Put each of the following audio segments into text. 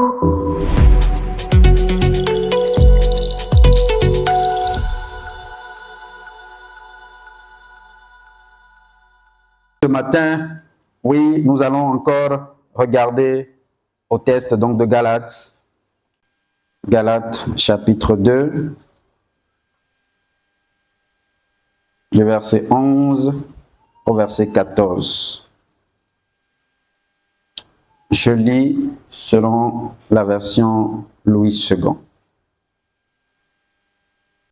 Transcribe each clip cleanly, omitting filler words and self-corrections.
Ce matin, oui, nous allons encore regarder au texte donc de Galates. Galates chapitre 2, du verset 11 au verset 14. Je lis selon la version Louis II.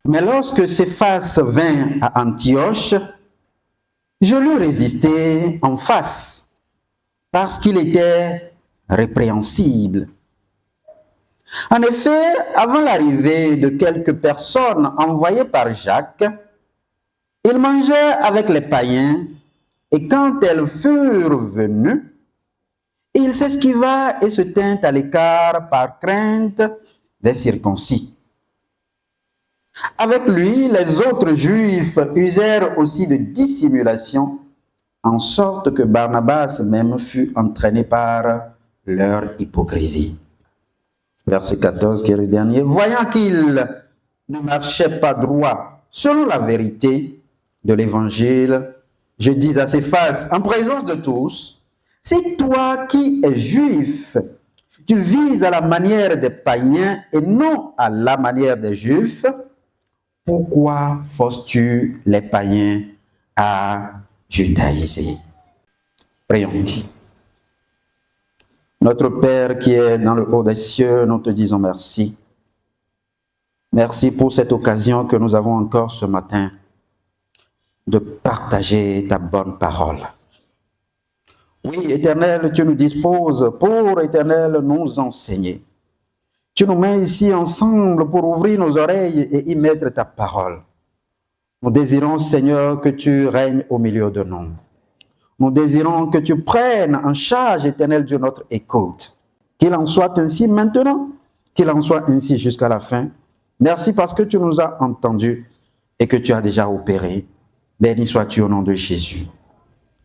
Mais lorsque Céphas vint à Antioche, je lui résistai en face, parce qu'il était répréhensible. En effet, avant l'arrivée de quelques personnes envoyées par Jacques, il mangeait avec les païens, et quand elles furent venues, il s'esquiva et se tint à l'écart par crainte des circoncis. Avec lui, les autres Juifs usèrent aussi de dissimulation, en sorte que Barnabas même fut entraîné par leur hypocrisie. Verset 14, qui est le dernier. Voyant qu'il ne marchait pas droit selon la vérité de l'Évangile, je dis à Céphas, en présence de tous, si toi qui es juif, tu vises à la manière des païens et non à la manière des juifs, pourquoi forces-tu les païens à judaïser? Prions. Notre Père qui est dans le haut des cieux, nous te disons merci. Merci pour cette occasion que nous avons encore ce matin de partager ta bonne parole. Oui, Éternel, tu nous disposes pour, Éternel, nous enseigner. Tu nous mets ici ensemble pour ouvrir nos oreilles et y mettre ta parole. Nous désirons, Seigneur, que tu règnes au milieu de nous. Nous désirons que tu prennes en charge, Éternel Dieu, notre écoute. Qu'il en soit ainsi maintenant, qu'il en soit ainsi jusqu'à la fin. Merci parce que tu nous as entendus et que tu as déjà opéré. Béni sois-tu au nom de Jésus.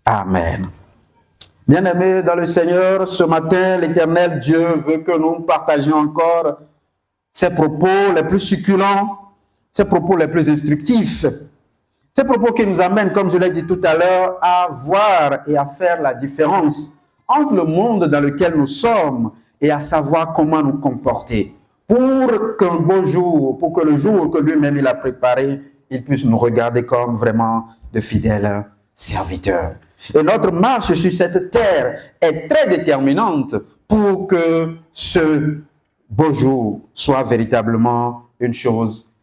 Amen. Bien-aimés dans le Seigneur, ce matin, l'Éternel Dieu veut que nous partagions encore ses propos les plus succulents, ses propos les plus instructifs, ces propos qui nous amènent, comme je l'ai dit tout à l'heure, à voir et à faire la différence entre le monde dans lequel nous sommes et à savoir comment nous comporter pour qu'un beau jour, pour que le jour que lui-même il a préparé, il puisse nous regarder comme vraiment de fidèles serviteurs. Et notre marche sur cette terre est très déterminante pour que ce beau jour soit véritablement une chose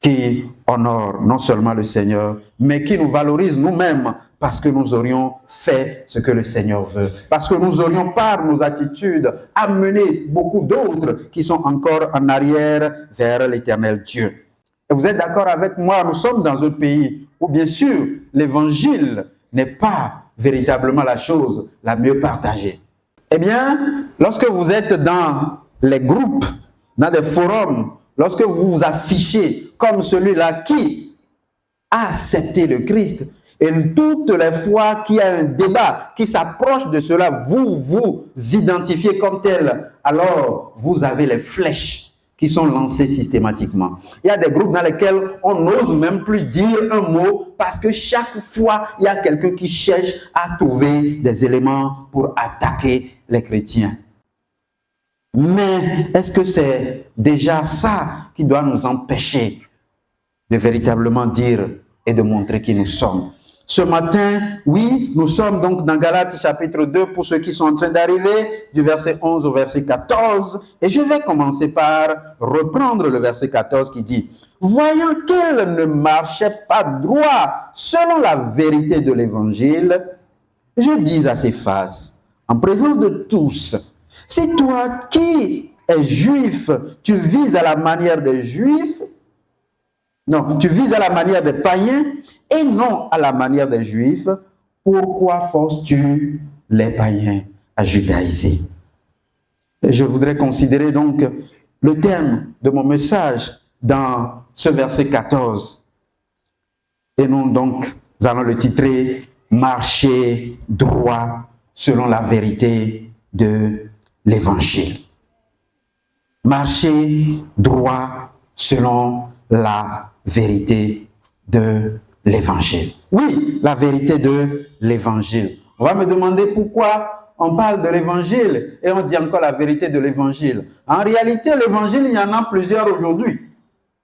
qui honore non seulement le Seigneur, mais qui nous valorise nous-mêmes parce que nous aurions fait ce que le Seigneur veut. Parce que nous aurions par nos attitudes amené beaucoup d'autres qui sont encore en arrière vers l'Éternel Dieu. Et vous êtes d'accord avec moi, nous sommes dans un pays où bien sûr l'Évangile n'est pas véritablement la chose la mieux partagée. Eh bien, lorsque vous êtes dans les groupes, dans des forums, lorsque vous vous affichez comme celui-là qui a accepté le Christ, et toutes les fois qu'il y a un débat qui s'approche de cela, vous vous identifiez comme tel, alors vous avez les flèches qui sont lancées systématiquement. Il y a des groupes dans lesquels on n'ose même plus dire un mot parce que chaque fois, il y a quelqu'un qui cherche à trouver des éléments pour attaquer les chrétiens. Mais est-ce que c'est déjà ça qui doit nous empêcher de véritablement dire et de montrer qui nous sommes? Ce matin, oui, nous sommes donc dans Galates chapitre 2 pour ceux qui sont en train d'arriver, du verset 11 au verset 14. Et je vais commencer par reprendre le verset 14 qui dit « Voyant qu'il ne marchait pas droit selon la vérité de l'Évangile, je dis à Céphas, en présence de tous, si toi qui es juif, tu vises à la manière des juifs, non, tu vises à la manière des païens et non à la manière des juifs, pourquoi forces-tu les païens à judaïser? Et je voudrais considérer donc le thème de mon message dans ce verset 14. Et nous donc allons le titrer « Marcher droit selon la vérité de l'Évangile ». marcher droit selon la vérité de l'Évangile. Oui, la vérité de l'Évangile. On va me demander pourquoi on parle de l'Évangile et on dit encore la vérité de l'Évangile. En réalité, l'Évangile, il y en a plusieurs aujourd'hui.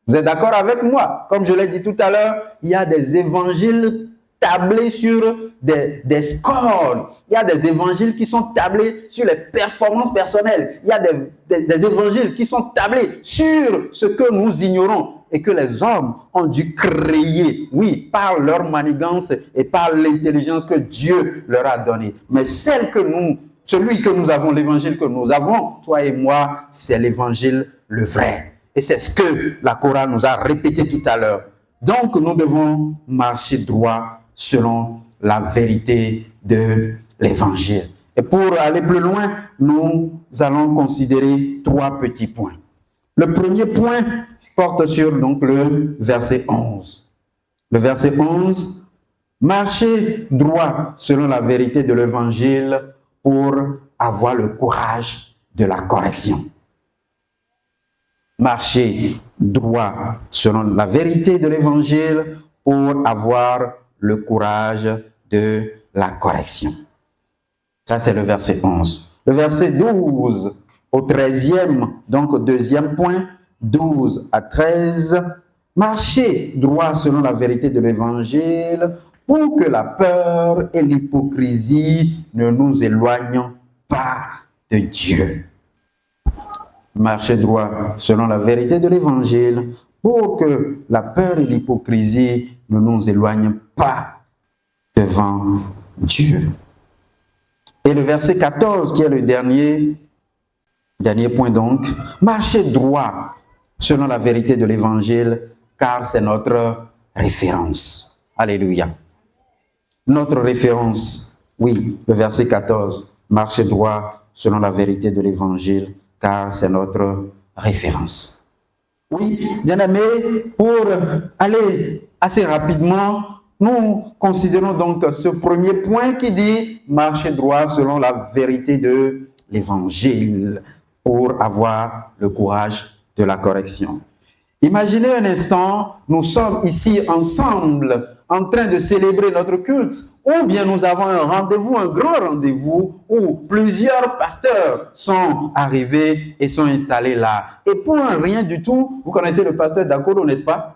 Vous êtes d'accord avec moi? Comme je l'ai dit tout à l'heure, il y a des évangiles tablés sur des scores. Il y a des évangiles qui sont tablés sur les performances personnelles. Il y a des évangiles qui sont tablés sur ce que nous ignorons et que les hommes ont dû créer, oui, par leur manigance et par l'intelligence que Dieu leur a donnée. Mais celui que nous avons, l'évangile que nous avons, toi et moi, c'est l'évangile le vrai. Et c'est ce que la chorale nous a répété tout à l'heure. Donc, nous devons marcher droit selon la vérité de l'Évangile. Et pour aller plus loin, nous allons considérer 3 petits points. Le premier point porte sur donc, le verset 11. Le verset 11, marcher droit selon la vérité de l'Évangile pour avoir le courage de la correction. Marcher droit selon la vérité de l'Évangile pour avoir le courage de la correction. Ça, c'est le verset 11. Le verset 12 au 13e, donc au deuxième point, 12 à 13, marcher droit selon la vérité de l'Évangile pour que la peur et l'hypocrisie ne nous éloignent pas de Dieu. Marcher droit selon la vérité de l'Évangile pour que la peur et l'hypocrisie ne nous éloignent pas devant Dieu. Et le verset 14, qui est le dernier point donc, marcher droit selon la vérité de l'Évangile, car c'est notre référence. Alléluia. Notre référence, oui, le verset 14, marcher droit selon la vérité de l'Évangile, car c'est notre référence. Oui, bien-aimés, pour aller assez rapidement, nous considérons donc ce premier point qui dit marcher droit selon la vérité de l'Évangile pour avoir le courage de la correction. Imaginez un instant, nous sommes ici ensemble en train de célébrer notre culte, ou bien nous avons un rendez-vous, un grand rendez-vous, où plusieurs pasteurs sont arrivés et sont installés là. Et pour un rien du tout, vous connaissez le pasteur Dakoro, n'est-ce pas?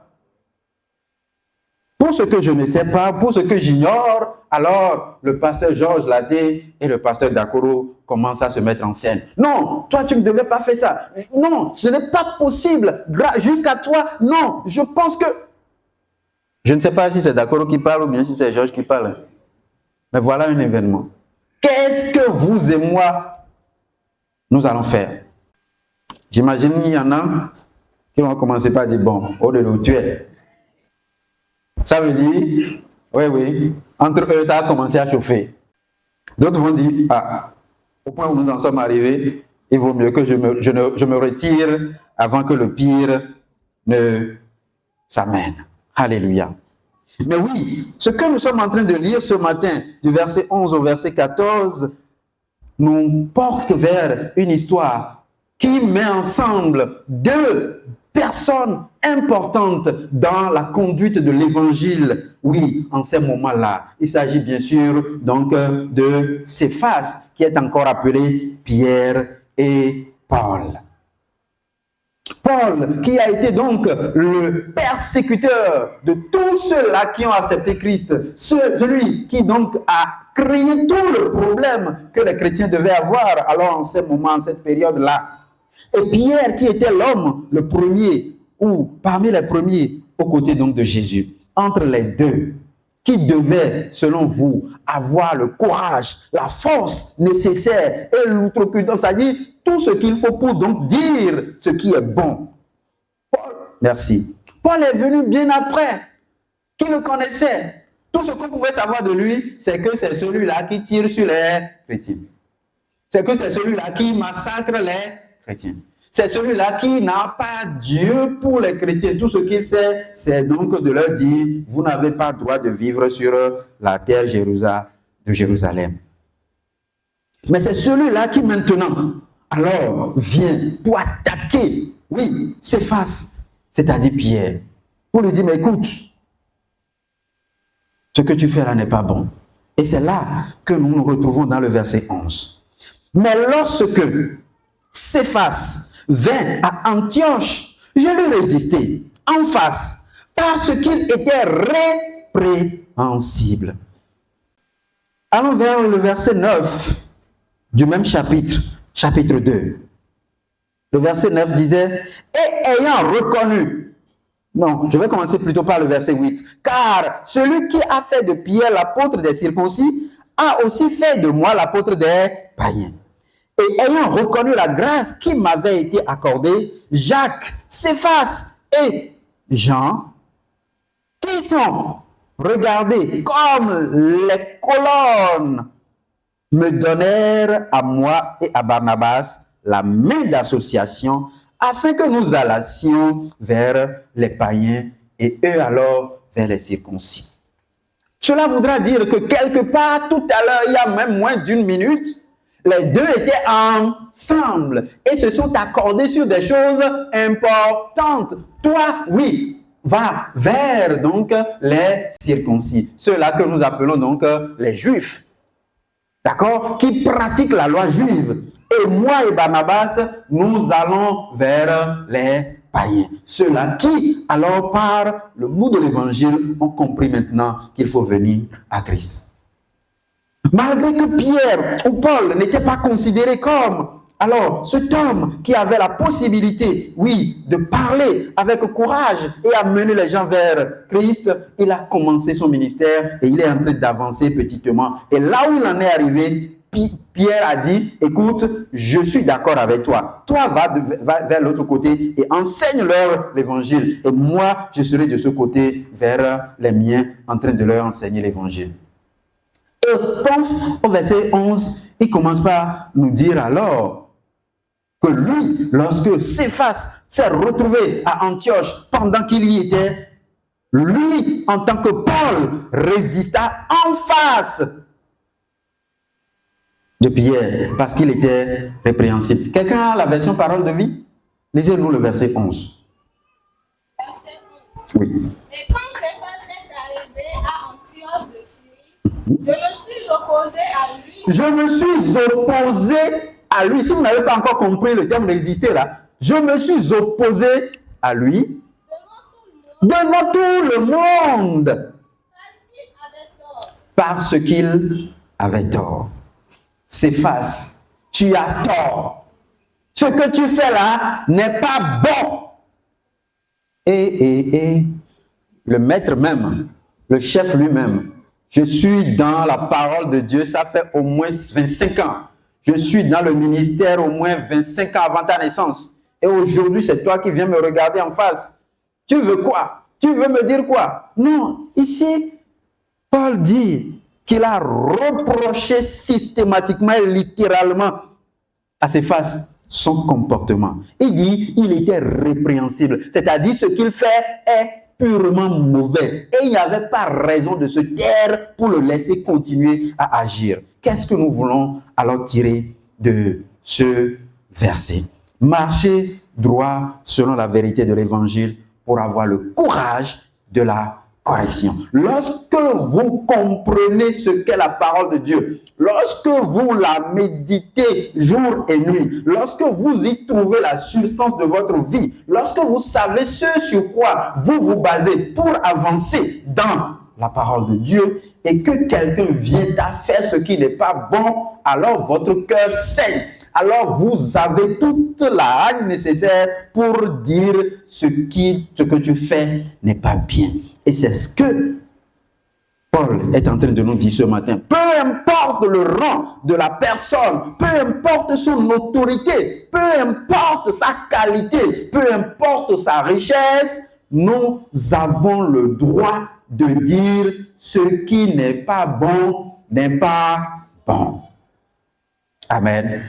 Pour ce que je ne sais pas, pour ce que j'ignore, alors le pasteur Georges Ladé et le pasteur Dakoro commencent à se mettre en scène. Non, toi tu ne devais pas faire ça. Non, ce n'est pas possible. Jusqu'à toi, non, je pense que... Je ne sais pas si c'est Dakoro qui parle ou bien si c'est Georges qui parle. Mais voilà un événement. Qu'est-ce que vous et moi, nous allons faire? J'imagine qu'il y en a qui vont commencer par dire, bon, au-delà où tu es. Ça veut dire, oui, entre eux, ça a commencé à chauffer. D'autres vont dire, au point où nous en sommes arrivés, il vaut mieux que je me retire avant que le pire ne s'amène. Alléluia. Mais oui, ce que nous sommes en train de lire ce matin, du verset 11 au verset 14, nous porte vers une histoire qui met ensemble 2 personnes importantes dans la conduite de l'évangile. Oui, en ces moments-là, il s'agit bien sûr donc de Céphas, qui est encore appelé Pierre et Paul. Paul, qui a été donc le persécuteur de tous ceux-là qui ont accepté Christ, celui qui donc a créé tout le problème que les chrétiens devaient avoir alors en ces moments, en cette période-là. Et Pierre, qui était l'homme le premier, ou parmi les premiers, aux côtés donc de Jésus, entre les deux, qui devait, selon vous, avoir le courage, la force nécessaire et l'outrecuidance, c'est-à-dire tout ce qu'il faut pour donc dire ce qui est bon. Paul, merci. Paul est venu bien après, qui le connaissait. Tout ce qu'on pouvait savoir de lui, c'est que c'est celui-là qui tire sur les chrétiens. C'est que c'est celui-là qui massacre les chrétiens. C'est celui-là qui n'a pas Dieu pour les chrétiens. Tout ce qu'il sait, c'est donc de leur dire, vous n'avez pas le droit de vivre sur la terre de Jérusalem. Mais c'est celui-là qui maintenant alors vient pour attaquer, oui, Céphas, c'est-à-dire Pierre, pour lui dire, mais écoute, ce que tu fais là n'est pas bon. Et c'est là que nous nous retrouvons dans le verset 11. Mais lorsque Céphas vint à Antioche, je lui résistai en face, parce qu'il était répréhensible. Allons vers le verset 9 du même chapitre, chapitre 2. Le verset 9 disait, et ayant reconnu, non, je vais commencer plutôt par le verset 8, car celui qui a fait de Pierre l'apôtre des circoncis a aussi fait de moi l'apôtre des païens. Et ayant reconnu la grâce qui m'avait été accordée, Jacques, Céphas et Jean, qui sont regardés comme les colonnes, me donnèrent à moi et à Barnabas la main d'association afin que nous allassions vers les païens et eux alors vers les circoncis. Cela voudra dire que quelque part, tout à l'heure, il y a même moins d'une minute, les deux étaient ensemble et se sont accordés sur des choses importantes. Toi, oui, va vers donc les circoncis, ceux-là que nous appelons donc les Juifs, d'accord, qui pratiquent la loi juive. Et moi et Barnabas, nous allons vers les païens, ceux-là qui, alors par le bout de l'évangile, ont compris maintenant qu'il faut venir à Christ. Malgré que Pierre ou Paul n'étaient pas considérés comme, alors, cet homme qui avait la possibilité, oui, de parler avec courage et amener les gens vers Christ, il a commencé son ministère et il est en train d'avancer petitement. Et là où il en est arrivé, Pierre a dit, écoute, je suis d'accord avec toi. Toi, va vers l'autre côté et enseigne-leur l'évangile. Et moi, je serai de ce côté vers les miens en train de leur enseigner l'évangile. Et au verset 11, il commence par nous dire alors que lui, lorsque Céphas s'est retrouvé à Antioche pendant qu'il y était, lui, en tant que Paul, résista en face de Pierre parce qu'il était répréhensible. Quelqu'un a la version parole de vie? Lisez-nous le verset 11. Oui. Et quand Céphas est arrivé à Antioche de Syrie, je me suis opposé à lui. Je me suis opposé à lui. Si vous n'avez pas encore compris le terme résister là, je me suis opposé à lui devant tout le monde parce qu'il avait tort. Céphas, tu as tort. Ce que tu fais là n'est pas bon. Et le maître même, le chef lui-même, je suis dans la parole de Dieu, ça fait au moins 25 ans. Je suis dans le ministère au moins 25 ans avant ta naissance. Et aujourd'hui, c'est toi qui viens me regarder en face. Tu veux quoi? Tu veux me dire quoi? Non, ici, Paul dit qu'il a reproché systématiquement et littéralement à Céphas son comportement. Il dit il était répréhensible, c'est-à-dire ce qu'il fait est purement mauvais et il n'y avait pas raison de se taire pour le laisser continuer à agir. Qu'est-ce que nous voulons alors tirer de ce verset? Marcher droit selon la vérité de l'évangile pour avoir le courage de la correction. Lorsque vous comprenez ce qu'est la parole de Dieu, lorsque vous la méditez jour et nuit, lorsque vous y trouvez la substance de votre vie, lorsque vous savez ce sur quoi vous vous basez pour avancer dans la parole de Dieu et que quelqu'un vient à faire ce qui n'est pas bon, alors votre cœur saigne. Alors vous avez toute la haine nécessaire pour dire ce que tu fais n'est pas bien. Et c'est ce que Paul est en train de nous dire ce matin. Peu importe le rang de la personne, peu importe son autorité, peu importe sa qualité, peu importe sa richesse, nous avons le droit de dire ce qui n'est pas bon n'est pas bon. Amen.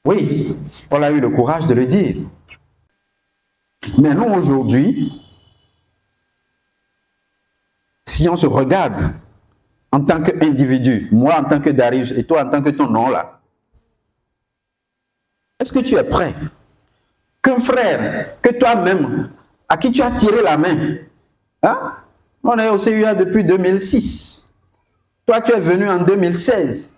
Oui, Paul a eu le courage de le dire. Mais nous, aujourd'hui, si on se regarde en tant qu'individu, moi en tant que Darius et toi en tant que ton nom là, Est-ce que tu es prêt qu'un frère, que toi-même, à qui tu as tiré la main, hein? On est au CUA depuis 2006. Toi, tu es venu en 2016.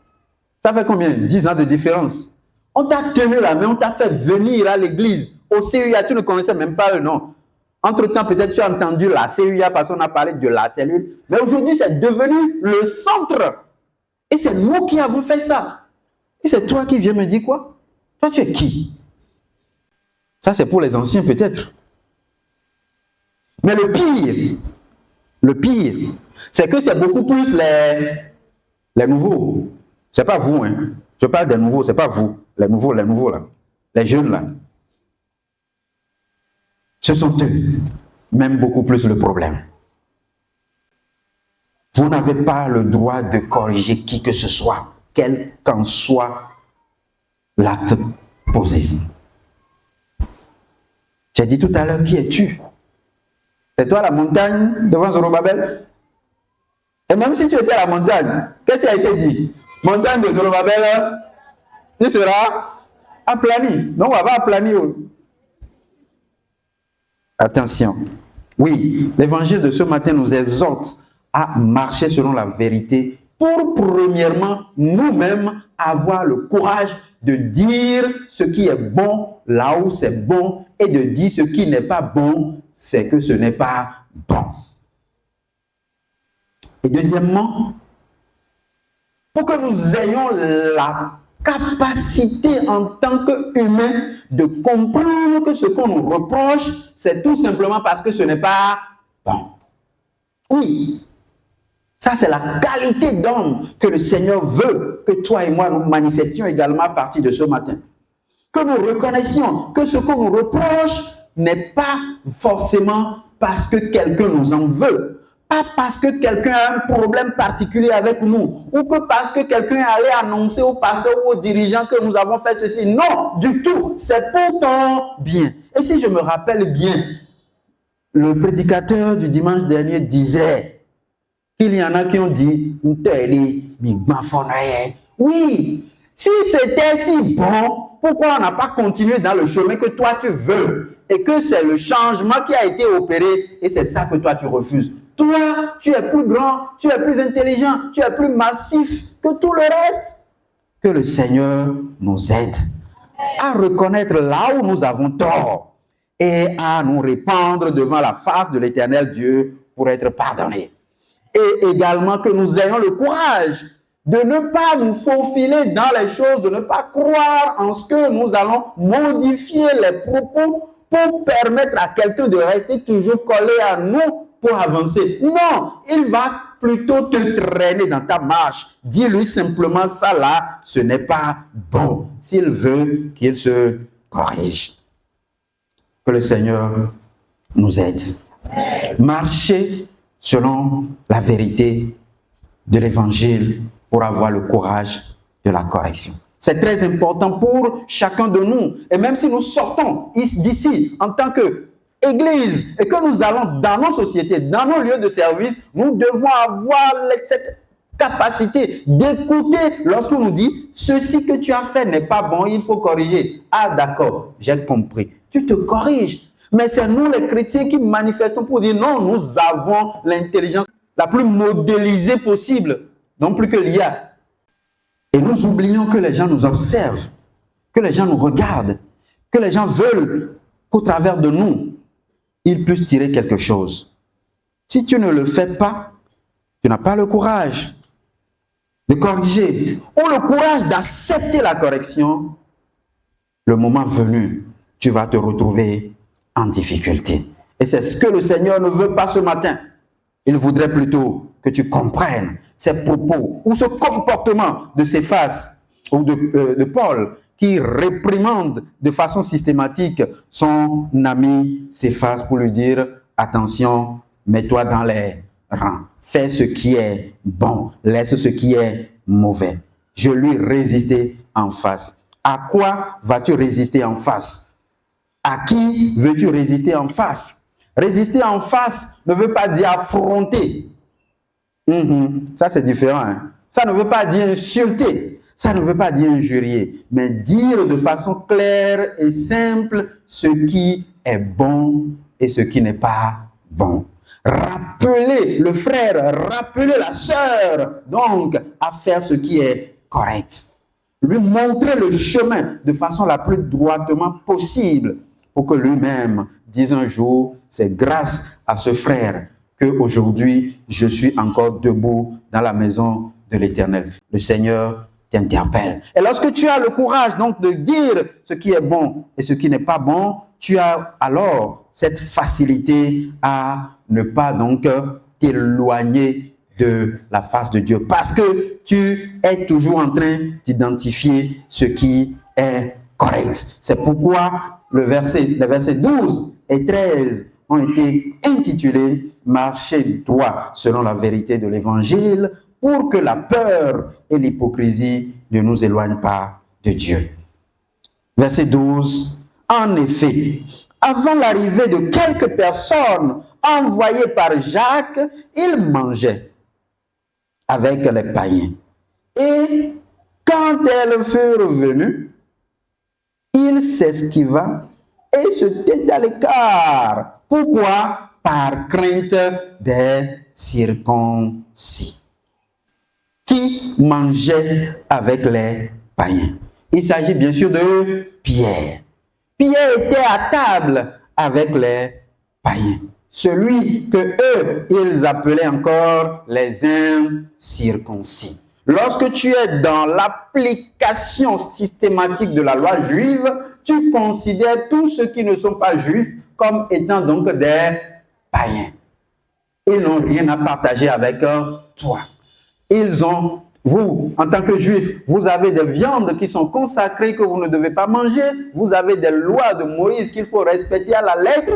Ça fait combien? 10 ans de différence. On t'a tenu la main, on t'a fait venir à l'église. Au CUA, tu ne connaissais même pas le nom. Entre-temps, peut-être tu as entendu la CUA parce qu'on a parlé de la cellule. Mais aujourd'hui, c'est devenu le centre. Et c'est nous qui avons fait ça. Et c'est toi qui viens me dire quoi? Toi, tu es qui? Ça, c'est pour les anciens peut-être. Mais le pire, c'est que c'est beaucoup plus les nouveaux. C'est pas vous, hein. Je parle des nouveaux, c'est pas vous. Les nouveaux là. Les jeunes là. Ce sont eux, même beaucoup plus le problème. Vous n'avez pas le droit de corriger qui que ce soit, quel qu'en soit l'acte posé. J'ai dit tout à l'heure, qui es-tu? C'est toi la montagne devant Zorobabel? Et même si tu étais à la montagne, qu'est-ce qui a été dit? Montagne de Zorobabel, tu seras aplani. Non, on va pas aplanir. Attention. Oui, l'évangile de ce matin nous exhorte à marcher selon la vérité pour, premièrement, nous-mêmes avoir le courage de dire ce qui est bon là où c'est bon et de dire ce qui n'est pas bon, c'est que ce n'est pas bon. Et deuxièmement, pour que nous ayons la capacité en tant qu'humains de comprendre que ce qu'on nous reproche, c'est tout simplement parce que ce n'est pas bon. Oui, ça c'est la qualité d'homme que le Seigneur veut que toi et moi nous manifestions également à partir de ce matin. Que nous reconnaissions que ce qu'on nous reproche n'est pas forcément parce que quelqu'un nous en veut. Pas parce que quelqu'un a un problème particulier avec nous, ou que parce que quelqu'un est allé annoncer au pasteur ou au dirigeant que nous avons fait ceci. Non, du tout. C'est pour ton bien. Et si je me rappelle bien, le prédicateur du dimanche dernier disait qu'il y en a qui ont dit, oui, si c'était si bon, pourquoi on n'a pas continué dans le chemin que toi tu veux et que c'est le changement qui a été opéré et c'est ça que toi tu refuses. Toi, tu es plus grand, tu es plus intelligent, tu es plus massif que tout le reste. Que le Seigneur nous aide à reconnaître là où nous avons tort et à nous répandre devant la face de l'Éternel Dieu pour être pardonnés. Et également que nous ayons le courage de ne pas nous faufiler dans les choses, de ne pas croire en ce que nous allons modifier les propos pour permettre à quelqu'un de rester toujours collé à nous pour avancer. Non, il va plutôt te traîner dans ta marche. Dis-lui simplement ça là, ce n'est pas bon. S'il veut qu'il se corrige. Que le Seigneur nous aide. Marcher selon la vérité de l'évangile pour avoir le courage de la correction. C'est très important pour chacun de nous. Et même si nous sortons d'ici en tant qu'Église et que nous allons dans nos sociétés, dans nos lieux de service, nous devons avoir cette capacité d'écouter lorsqu'on nous dit « Ceci que tu as fait n'est pas bon, il faut corriger. » Ah d'accord, j'ai compris. Tu te corriges. Mais c'est nous les chrétiens qui manifestons pour dire « Non, nous avons l'intelligence la plus modélisée possible. » Non plus que l'IA. Et nous oublions que les gens nous observent, que les gens nous regardent, que les gens veulent qu'au travers de nous, ils puissent tirer quelque chose. Si tu ne le fais pas, tu n'as pas le courage de corriger ou le courage d'accepter la correction, le moment venu, tu vas te retrouver en difficulté. Et c'est ce que le Seigneur ne veut pas ce matin. Il voudrait plutôt que tu comprennes ces propos ou ce comportement de Céphas ou de Paul qui réprimande de façon systématique son ami Céphas pour lui dire « Attention, mets-toi dans les rangs, fais ce qui est bon, laisse ce qui est mauvais. » Je lui résistais en face. À quoi vas-tu résister en face? À qui veux-tu résister en face? Résister en face ne veut pas dire affronter. Ça, c'est différent. Hein? Ça ne veut pas dire insulter. Ça ne veut pas dire injurier, mais dire de façon claire et simple ce qui est bon et ce qui n'est pas bon. Rappeler le frère, rappeler la sœur, donc, à faire ce qui est correct. Lui montrer le chemin de façon la plus droitement possible pour que lui-même dise un jour, c'est grâce à ce frère qu'aujourd'hui, je suis encore debout dans la maison de l'Éternel. Le Seigneur t'interpelle. Et lorsque tu as le courage donc de dire ce qui est bon et ce qui n'est pas bon, tu as alors cette facilité à ne pas donc t'éloigner de la face de Dieu parce que tu es toujours en train d'identifier ce qui est correct. C'est pourquoi les versets 12 et 13 ont été intitulés « Marcher droit selon la vérité de l'Évangile » pour que la peur et l'hypocrisie ne nous éloignent pas de Dieu. Verset 12. En effet, avant l'arrivée de quelques personnes envoyées par Jacques, il mangeait avec les païens. Et quand elles furent venues, il s'esquiva et se tint à l'écart. Pourquoi? Par crainte des circoncis, qui mangeait avec les païens. Il s'agit bien sûr de Pierre. Pierre était à table avec les païens. Celui que eux, ils appelaient encore les incirconcis. Lorsque tu es dans l'application systématique de la loi juive, tu considères tous ceux qui ne sont pas juifs comme étant donc des païens. Ils n'ont rien à partager avec toi. Vous, en tant que juif, vous avez des viandes qui sont consacrées que vous ne devez pas manger. Vous avez des lois de Moïse qu'il faut respecter à la lettre.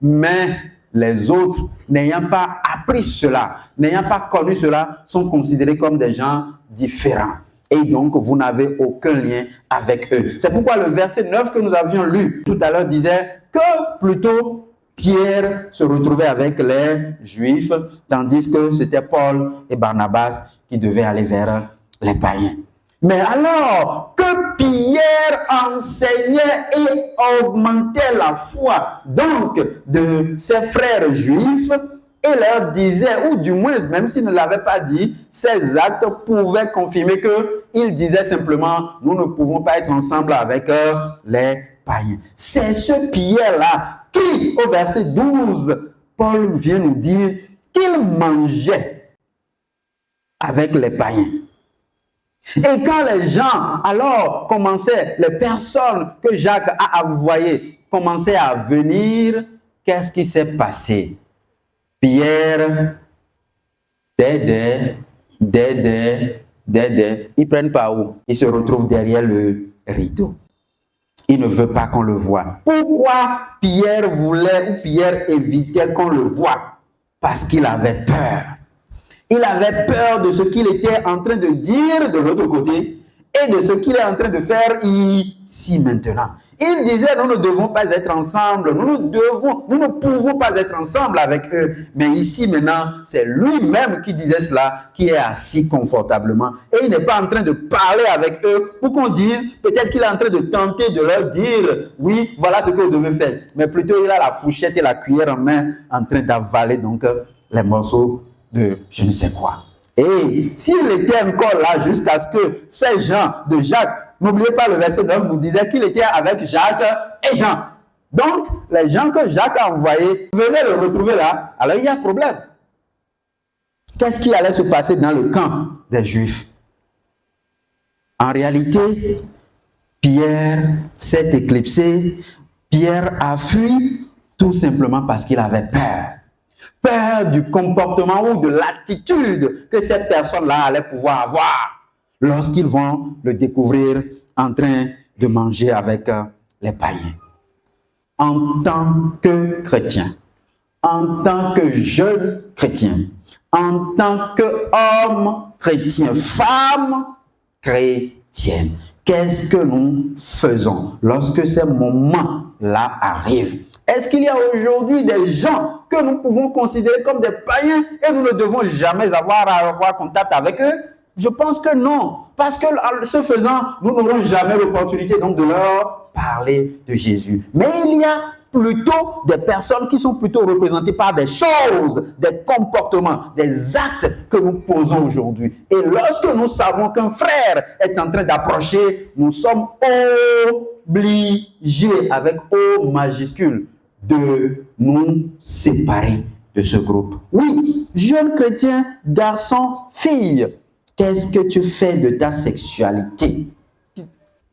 Mais les autres, n'ayant pas appris cela, n'ayant pas connu cela, sont considérés comme des gens différents. Et donc, vous n'avez aucun lien avec eux. C'est pourquoi le verset 9 que nous avions lu tout à l'heure disait que plutôt Pierre se retrouvait avec les Juifs, tandis que c'était Paul et Barnabas qui devaient aller vers les païens. Mais alors que Pierre enseignait et augmentait la foi donc de ses frères juifs et leur disait, ou du moins, même s'il ne l'avait pas dit, ses actes pouvaient confirmer qu'il disait simplement, nous ne pouvons pas être ensemble avec les païens. C'est ce Pierre-là qui, au verset 12, Paul vient nous dire qu'il mangeait avec les païens. Et quand les gens, alors, les personnes que Jacques a envoyées, commençaient à venir, qu'est-ce qui s'est passé? Pierre, ils prennent par où? Ils se retrouvent derrière le rideau. Il ne veut pas qu'on le voie. Pourquoi Pierre évitait qu'on le voie? Parce qu'il avait peur. Il avait peur de ce qu'il était en train de dire de l'autre côté et de ce qu'il est en train de faire ici maintenant. Il disait, nous ne devons pas être ensemble, nous ne pouvons pas être ensemble avec eux. Mais ici maintenant, c'est lui-même qui disait cela, qui est assis confortablement. Et il n'est pas en train de parler avec eux pour qu'on dise, peut-être qu'il est en train de tenter de leur dire, oui, voilà ce que vous devez faire. Mais plutôt, il a la fourchette et la cuillère en main, en train d'avaler donc les morceaux de je ne sais quoi. Et s'il était encore là jusqu'à ce que ces gens de Jacques, n'oubliez pas le verset 9, nous disait qu'il était avec Jacques et Jean. Donc, les gens que Jacques a envoyés venaient le retrouver là, alors il y a problème. Qu'est-ce qui allait se passer dans le camp des Juifs? En réalité, Pierre s'est éclipsé, Pierre a fui tout simplement parce qu'il avait peur. Peur du comportement ou de l'attitude que ces personnes-là allaient pouvoir avoir lorsqu'ils vont le découvrir en train de manger avec les païens. En tant que chrétien, en tant que jeune chrétien, en tant qu'homme chrétien, femme chrétienne, qu'est-ce que nous faisons lorsque ces moments-là arrivent? Est-ce qu'il y a aujourd'hui des gens que nous pouvons considérer comme des païens et nous ne devons jamais avoir contact avec eux? Je pense que non. Parce que ce faisant, nous n'aurons jamais l'opportunité donc de leur parler de Jésus. Mais il y a plutôt des personnes qui sont plutôt représentées par des choses, des comportements, des actes que nous posons aujourd'hui. Et lorsque nous savons qu'un frère est en train d'approcher, nous sommes obligés, avec O majuscule, de nous séparer de ce groupe. Oui, jeune chrétien, garçon, fille, qu'est-ce que tu fais de ta sexualité?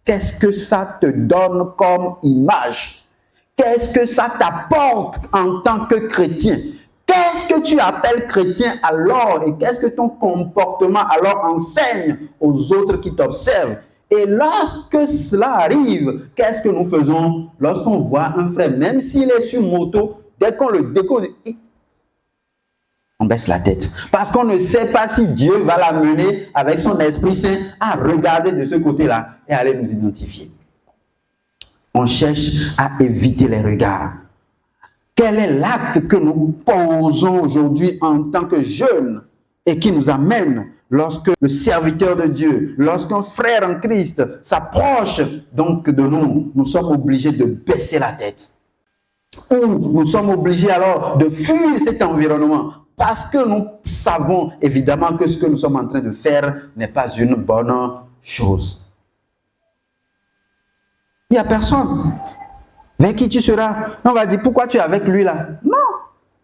Qu'est-ce que ça te donne comme image? Qu'est-ce que ça t'apporte en tant que chrétien? Qu'est-ce que tu appelles chrétien alors? Et qu'est-ce que ton comportement alors enseigne aux autres qui t'observent? Et lorsque cela arrive, qu'est-ce que nous faisons? Lorsqu'on voit un frère, même s'il est sur moto, dès qu'on le découvre, on baisse la tête. Parce qu'on ne sait pas si Dieu va l'amener avec son Esprit Saint à regarder de ce côté-là et aller nous identifier. On cherche à éviter les regards. Quel est l'acte que nous posons aujourd'hui en tant que jeunes et qui nous amène lorsque le serviteur de Dieu, lorsqu'un frère en Christ s'approche donc de nous, nous sommes obligés de baisser la tête. Ou nous sommes obligés alors de fuir cet environnement parce que nous savons évidemment que ce que nous sommes en train de faire n'est pas une bonne chose. Il n'y a personne vers qui tu seras. On va dire, pourquoi tu es avec lui là? Non,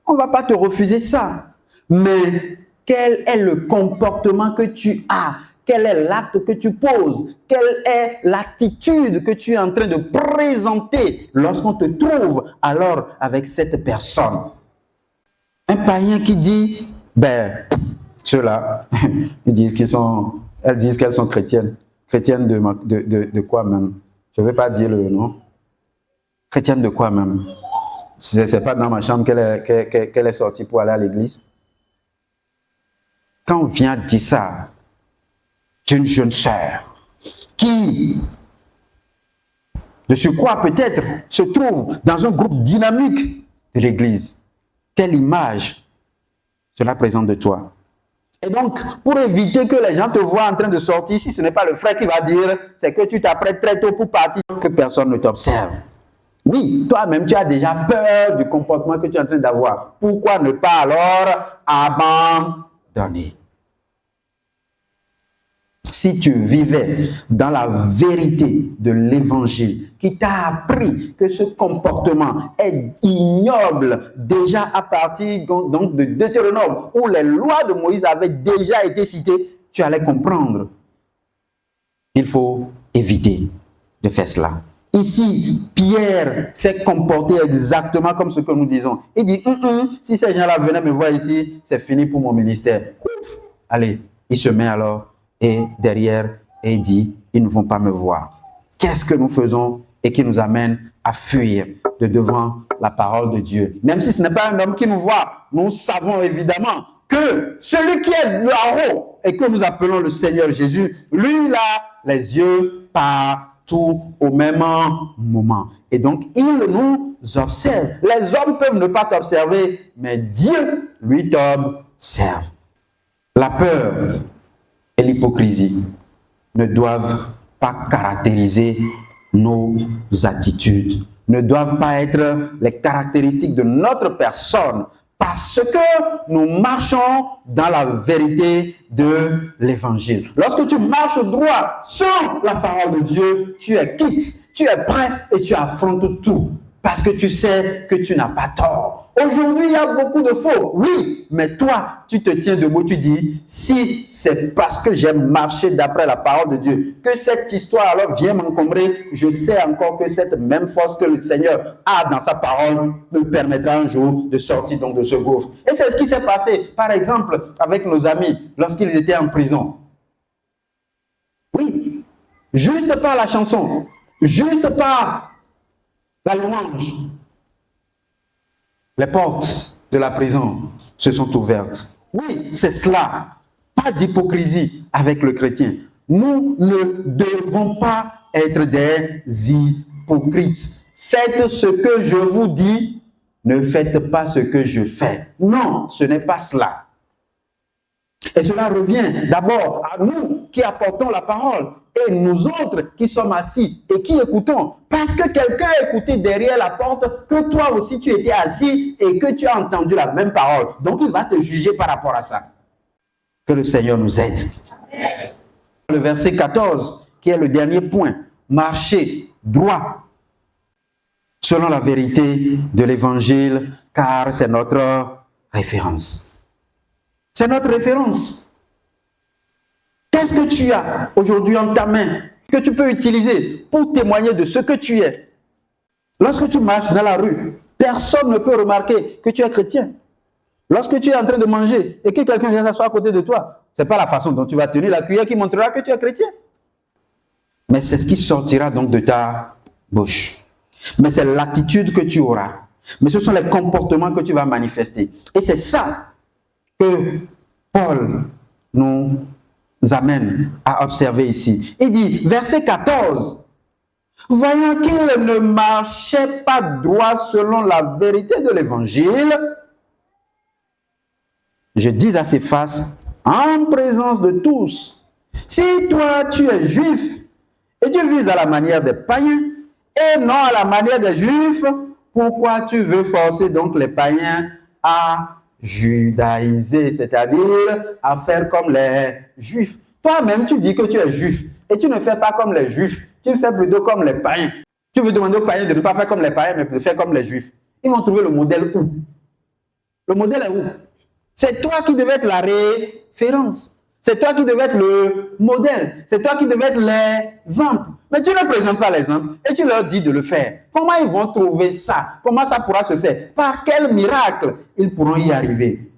on ne va pas te refuser ça. Mais quel est le comportement que tu as? Quel est l'acte que tu poses? Quelle est l'attitude que tu es en train de présenter lorsqu'on te trouve alors avec cette personne? Un païen qui dit, ceux-là, elles disent qu'elles sont chrétiennes. Chrétiennes de quoi même? Je ne vais pas dire le nom. Chrétienne de quoi même? Ce n'est pas dans ma chambre qu'elle est sortie pour aller à l'église. Quand on vient dire ça d'une jeune sœur qui, de surcroît peut-être, se trouve dans un groupe dynamique de l'église, quelle image cela présente de toi? Et donc, pour éviter que les gens te voient en train de sortir, si ce n'est pas le frère qui va dire, c'est que tu t'apprêtes très tôt pour partir, que personne ne t'observe. Oui, toi-même, tu as déjà peur du comportement que tu es en train d'avoir. Pourquoi ne pas alors abandonner? Si tu vivais dans la vérité de l'évangile qui t'a appris que ce comportement est ignoble déjà à partir donc de Deutéronome où les lois de Moïse avaient déjà été citées, tu allais comprendre. Il faut éviter de faire cela. Ici, Pierre s'est comporté exactement comme ce que nous disons. Il dit, si ces gens-là venaient me voir ici, c'est fini pour mon ministère. Ouf. Allez, il se met alors et derrière, et il dit, ils ne vont pas me voir. Qu'est-ce que nous faisons et qui nous amène à fuir de devant la parole de Dieu? Même si ce n'est pas un homme qui nous voit, nous savons évidemment que celui qui est là-haut et que nous appelons le Seigneur Jésus, lui, il a les yeux partout au même moment. Et donc, il nous observe. Les hommes peuvent ne pas t'observer, mais Dieu, lui, t'observe. La peur et l'hypocrisie ne doivent pas caractériser nos attitudes, ne doivent pas être les caractéristiques de notre personne, parce que nous marchons dans la vérité de l'évangile. Lorsque tu marches droit sur la parole de Dieu, tu es quitte, tu es prêt et tu affrontes tout. Parce que tu sais que tu n'as pas tort. Aujourd'hui, il y a beaucoup de faux. Oui, mais toi, tu te tiens debout, tu dis, si c'est parce que j'ai marché d'après la parole de Dieu, que cette histoire alors vient m'encombrer, je sais encore que cette même force que le Seigneur a dans sa parole me permettra un jour de sortir donc de ce gouffre. Et c'est ce qui s'est passé, par exemple, avec nos amis, lorsqu'ils étaient en prison. Oui, juste par la chanson, juste par la louange, les portes de la prison se sont ouvertes. Oui, c'est cela. Pas d'hypocrisie avec le chrétien. Nous ne devons pas être des hypocrites. Faites ce que je vous dis, ne faites pas ce que je fais. Non, ce n'est pas cela. Et cela revient d'abord à nous qui apportons la parole et nous autres qui sommes assis et qui écoutons. Parce que quelqu'un a écouté derrière la porte que toi aussi tu étais assis et que tu as entendu la même parole. Donc il va te juger par rapport à ça. Que le Seigneur nous aide. Le verset 14, qui est le dernier point. Marcher droit selon la vérité de l'évangile, car c'est notre référence. C'est notre référence. Qu'est-ce que tu as aujourd'hui en ta main que tu peux utiliser pour témoigner de ce que tu es? Lorsque tu marches dans la rue, personne ne peut remarquer que tu es chrétien. Lorsque tu es en train de manger et que quelqu'un vient s'asseoir à côté de toi, ce n'est pas la façon dont tu vas tenir la cuillère qui montrera que tu es chrétien. Mais c'est ce qui sortira donc de ta bouche. Mais c'est l'attitude que tu auras. Mais ce sont les comportements que tu vas manifester. Et c'est ça que Paul nous amène à observer ici. Il dit, verset 14, « Voyant qu'il ne marchait pas droit selon la vérité de l'évangile, je dis à ses faces, en présence de tous, si toi tu es juif et tu vis à la manière des païens et non à la manière des juifs, pourquoi tu veux forcer donc les païens à judaïser, c'est-à-dire à faire comme les juifs? Toi-même, tu dis que tu es juif et tu ne fais pas comme les juifs, tu fais plutôt comme les païens. Tu veux demander aux païens de ne pas faire comme les païens, mais de faire comme les juifs. Ils vont trouver le modèle où? Le modèle est où? C'est toi qui devais être la référence. C'est toi qui devais être le modèle. C'est toi qui devais être l'exemple. Mais tu ne présentes pas l'exemple et tu leur dis de le faire. Comment ils vont trouver ça? Comment ça pourra se faire? Par quel miracle ils pourront y arriver?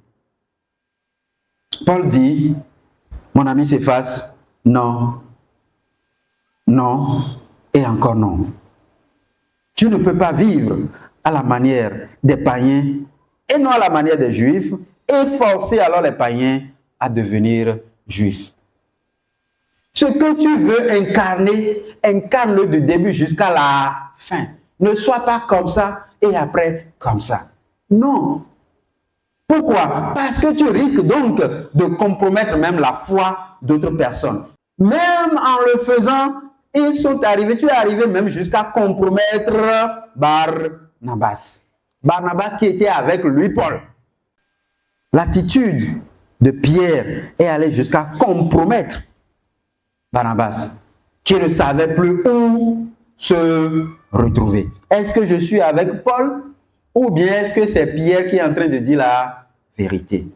Paul dit, mon ami s'efface, non, non et encore non. Tu ne peux pas vivre à la manière des païens et non à la manière des juifs et forcer alors les païens à devenir juifs. Ce que tu veux incarner, incarne-le du début jusqu'à la fin. Ne sois pas comme ça et après comme ça. Non. Pourquoi? Parce que tu risques donc de compromettre même la foi d'autres personnes. Même en le faisant, ils sont arrivés, tu es arrivé même jusqu'à compromettre Barnabas. Barnabas qui était avec lui, Paul. L'attitude de Pierre est allée jusqu'à compromettre Barnabas, qui ne savait plus où se retrouver. Est-ce que je suis avec Paul ou bien est-ce que c'est Pierre qui est en train de dire la vérité?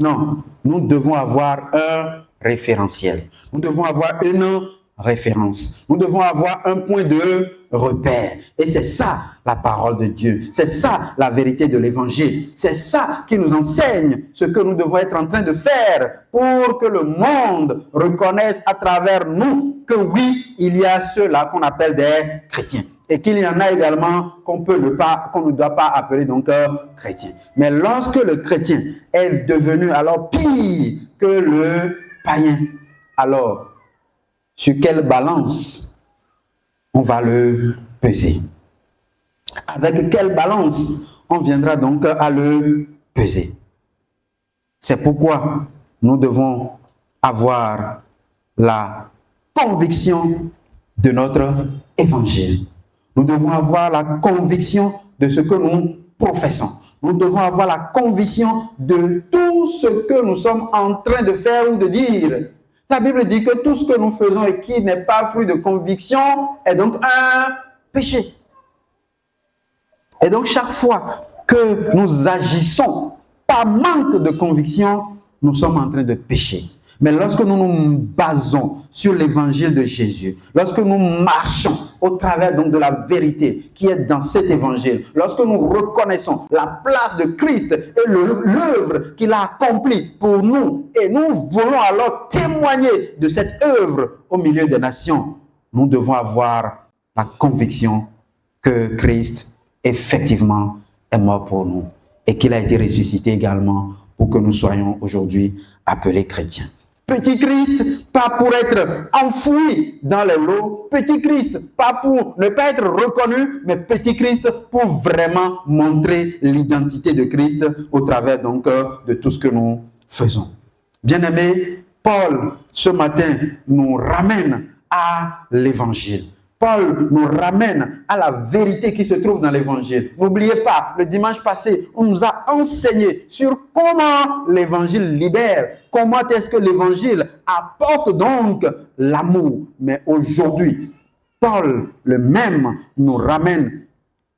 Non, nous devons avoir un référentiel. Nous devons avoir une référence. Nous devons avoir un point de repère. Et c'est ça la parole de Dieu. C'est ça la vérité de l'évangile. C'est ça qui nous enseigne ce que nous devons être en train de faire pour que le monde reconnaisse à travers nous que oui, il y a ceux-là qu'on appelle des chrétiens. Et qu'il y en a également qu'on ne doit pas appeler donc chrétiens. Mais lorsque le chrétien est devenu alors pire que le païen, alors sur quelle balance on va le peser? Avec quelle balance on viendra donc à le peser? C'est pourquoi nous devons avoir la conviction de notre évangile. Nous devons avoir la conviction de ce que nous professons. Nous devons avoir la conviction de tout ce que nous sommes en train de faire ou de dire. La Bible dit que tout ce que nous faisons et qui n'est pas fruit de conviction est donc un péché. Et donc chaque fois que nous agissons par manque de conviction, nous sommes en train de pécher. Mais lorsque nous nous basons sur l'évangile de Jésus, lorsque nous marchons au travers donc de la vérité qui est dans cet évangile, lorsque nous reconnaissons la place de Christ et l'œuvre qu'il a accomplie pour nous, et nous voulons alors témoigner de cette œuvre au milieu des nations, nous devons avoir la conviction que Christ effectivement est mort pour nous et qu'il a été ressuscité également pour que nous soyons aujourd'hui appelés chrétiens. Petit Christ, pas pour être enfoui dans les lots. Petit Christ, pas pour ne pas être reconnu, mais petit Christ pour vraiment montrer l'identité de Christ au travers donc de tout ce que nous faisons. Bien-aimés, Paul, ce matin, nous ramène à l'évangile. Paul nous ramène à la vérité qui se trouve dans l'évangile. N'oubliez pas, le dimanche passé, on nous a enseigné sur comment l'évangile libère, comment est-ce que l'évangile apporte donc l'amour. Mais aujourd'hui, Paul, le même, nous ramène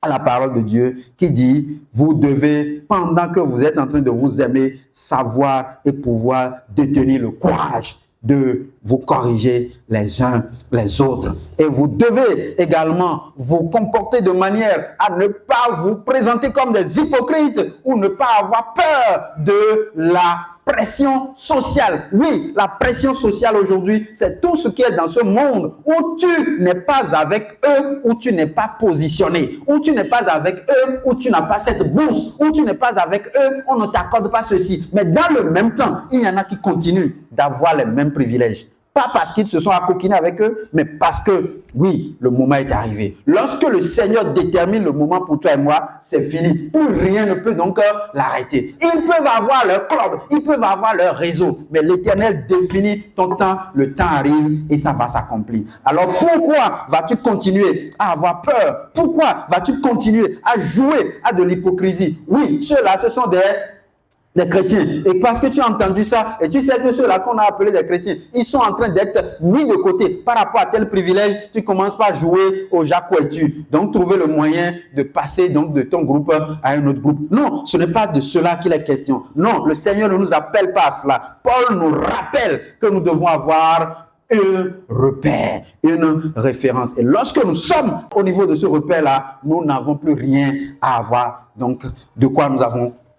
à la parole de Dieu qui dit, vous devez, pendant que vous êtes en train de vous aimer, savoir et pouvoir détenir le courage de vous corriger les uns les autres. Et vous devez également vous comporter de manière à ne pas vous présenter comme des hypocrites ou ne pas avoir peur de la pression sociale. Oui, la pression sociale aujourd'hui, c'est tout ce qui est dans ce monde où tu n'es pas avec eux, où tu n'es pas positionné, où tu n'es pas avec eux, où tu n'as pas cette bourse, où tu n'es pas avec eux, on ne t'accorde pas ceci. Mais dans le même temps, il y en a qui continuent d'avoir les mêmes privilèges. Pas parce qu'ils se sont accoquinés avec eux, mais parce que, oui, le moment est arrivé. Lorsque le Seigneur détermine le moment pour toi et moi, c'est fini. Plus rien ne peut donc l'arrêter. Ils peuvent avoir leur club, ils peuvent avoir leur réseau, mais l'Éternel définit ton temps, le temps arrive et ça va s'accomplir. Alors pourquoi vas-tu continuer à avoir peur? Pourquoi vas-tu continuer à jouer à de l'hypocrisie? Oui, ceux-là, ce sont des chrétiens. Et parce que tu as entendu ça, et tu sais que ceux-là qu'on a appelés des chrétiens, ils sont en train d'être mis de côté par rapport à tel privilège, tu commences pas à jouer au jacouetu. Donc, trouver le moyen de passer donc de ton groupe à un autre groupe. Non, ce n'est pas de cela qu'il est question. Non, le Seigneur ne nous appelle pas à cela. Paul nous rappelle que nous devons avoir un repère, une référence. Et lorsque nous sommes au niveau de ce repère-là, nous n'avons plus rien à avoir. Donc, de quoi nous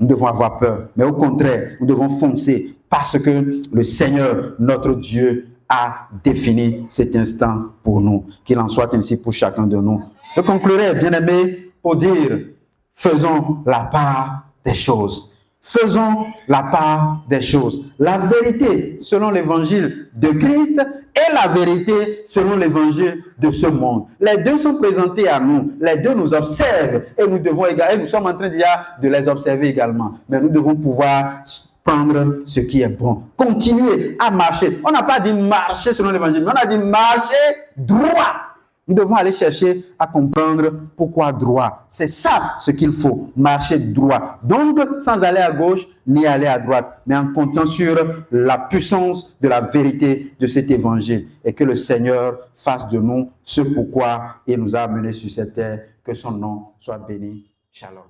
devons avoir peur, mais au contraire, nous devons foncer parce que le Seigneur, notre Dieu, a défini cet instant pour nous. Qu'il en soit ainsi pour chacun de nous. Je conclurai, bien-aimés, pour dire, faisons la part des choses. Faisons la part des choses. La vérité selon l'évangile de Christ et la vérité selon l'évangile de ce monde. Les deux sont présentés à nous. Les deux nous observent et nous devons également, nous sommes en train déjà de les observer également. Mais nous devons pouvoir prendre ce qui est bon. Continuer à marcher. On n'a pas dit marcher selon l'évangile, mais on a dit marcher droit. Nous devons aller chercher à comprendre pourquoi droit. C'est ça ce qu'il faut, marcher droit. Donc, sans aller à gauche ni aller à droite, mais en comptant sur la puissance de la vérité de cet évangile. Et que le Seigneur fasse de nous ce pourquoi il nous a amenés sur cette terre. Que son nom soit béni. Shalom.